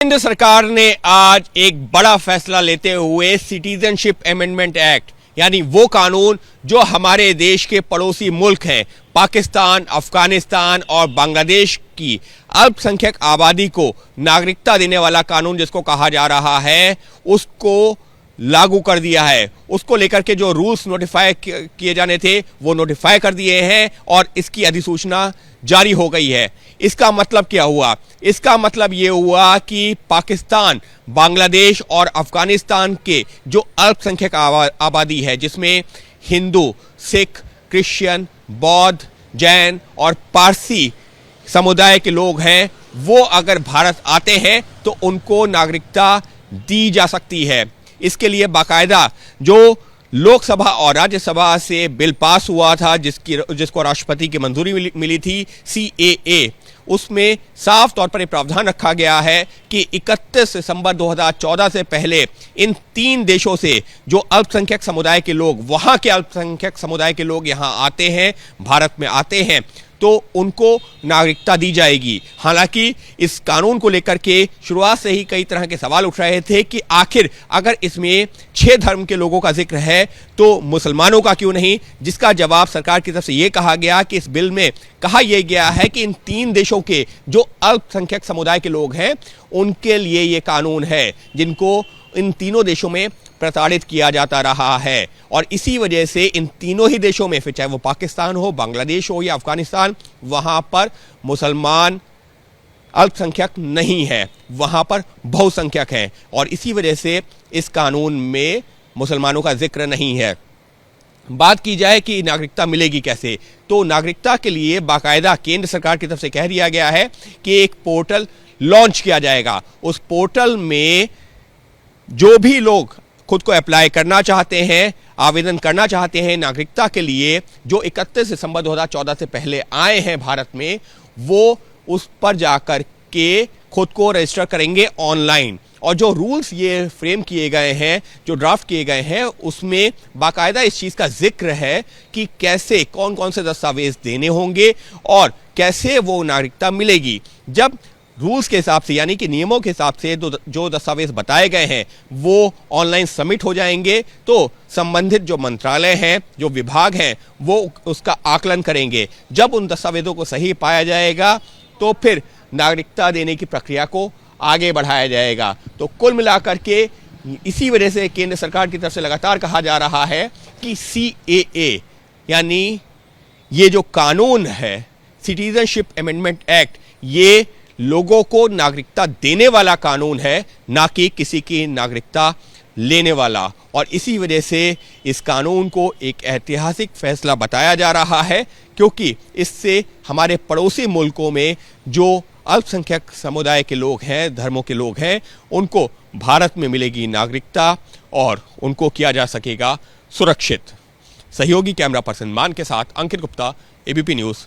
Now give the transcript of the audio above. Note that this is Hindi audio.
केंद्र सरकार ने आज एक बड़ा फैसला लेते हुए सिटीजनशिप अमेंडमेंट एक्ट यानी वो कानून जो हमारे देश के पड़ोसी मुल्क हैं पाकिस्तान, अफगानिस्तान और बांग्लादेश की अल्पसंख्यक आबादी को नागरिकता देने वाला कानून जिसको कहा जा रहा है उसको लागू कर दिया है। उसको लेकर के जो रूल्स नोटिफाई किए जाने थे वो नोटिफाई कर दिए हैं और इसकी अधिसूचना जारी हो गई है। इसका मतलब क्या हुआ? इसका मतलब ये हुआ कि पाकिस्तान, बांग्लादेश और अफगानिस्तान के जो अल्पसंख्यक आबादी है जिसमें हिंदू, सिख, क्रिश्चियन, बौद्ध, जैन और पारसी समुदाय के लोग हैं, वो अगर भारत आते हैं तो उनको नागरिकता दी जा सकती है। इसके लिए बाकायदा जो लोकसभा और राज्यसभा से बिल पास हुआ था जिसको राष्ट्रपति की मंजूरी मिली थी, CAA, उसमें साफ तौर पर यह प्रावधान रखा गया है कि 31 दिसंबर 2014 से पहले इन 3 देशों से जो अल्पसंख्यक समुदाय के लोग, वहां के अल्पसंख्यक समुदाय के लोग यहां आते हैं, भारत में आते हैं, तो उनको नागरिकता दी जाएगी। हालांकि इस कानून को लेकर के शुरुआत से ही कई तरह के सवाल उठ रहे थे कि आखिर अगर इसमें 6 धर्म के लोगों का जिक्र है तो मुसलमानों का क्यों नहीं, जिसका जवाब सरकार की तरफ से ये कहा गया कि इस बिल में कहा यह गया है कि इन 3 देशों के जो अल्पसंख्यक समुदाय के लोग हैं उनके लिए ये कानून है जिनको इन तीनों देशों में प्रताड़ित किया जाता रहा है। और इसी वजह से इन तीनों ही देशों में, फिर चाहे वो पाकिस्तान हो, बांग्लादेश हो या अफगानिस्तान, वहां पर मुसलमान अल्पसंख्यक नहीं है, वहां पर बहुसंख्यक हैं और इसी वजह से इस कानून में मुसलमानों का जिक्र नहीं है। बात की जाए कि नागरिकता मिलेगी कैसे, तो नागरिकता के लिए बाकायदा केंद्र सरकार की तरफ से कह दिया गया है कि एक पोर्टल लॉन्च किया जाएगा। उस पोर्टल में जो भी लोग खुद को अप्लाई करना चाहते हैं, आवेदन करना चाहते हैं नागरिकता के लिए, जो 31 दिसंबर 2014 से पहले आए हैं भारत में, वो उस पर जाकर के खुद को रजिस्टर करेंगे ऑनलाइन। और जो रूल्स ये फ्रेम किए गए हैं, जो ड्राफ्ट किए गए हैं, उसमें बाकायदा इस चीज़ का जिक्र है कि कैसे कौन कौन से दस्तावेज देने होंगे और कैसे वो नागरिकता मिलेगी। जब रूल्स के हिसाब से यानी कि नियमों के हिसाब से जो दस्तावेज बताए गए हैं वो ऑनलाइन सबमिट हो जाएंगे तो संबंधित जो मंत्रालय हैं, जो विभाग हैं, वो उसका आकलन करेंगे। जब उन दस्तावेजों को सही पाया जाएगा तो फिर नागरिकता देने की प्रक्रिया को आगे बढ़ाया जाएगा। तो कुल मिलाकर के इसी वजह से केंद्र सरकार की तरफ से लगातार कहा जा रहा है कि CAA यानी ये जो कानून है सिटीजनशिप अमेंडमेंट एक्ट, ये लोगों को नागरिकता देने वाला कानून है, ना कि किसी की नागरिकता लेने वाला। और इसी वजह से इस कानून को एक ऐतिहासिक फैसला बताया जा रहा है क्योंकि इससे हमारे पड़ोसी मुल्कों में जो अल्पसंख्यक समुदाय के लोग हैं, धर्मों के लोग हैं, उनको भारत में मिलेगी नागरिकता और उनको किया जा सकेगा सुरक्षित। सहयोगी कैमरा पर्सन मान के साथ अंकित गुप्ता, ABP न्यूज़।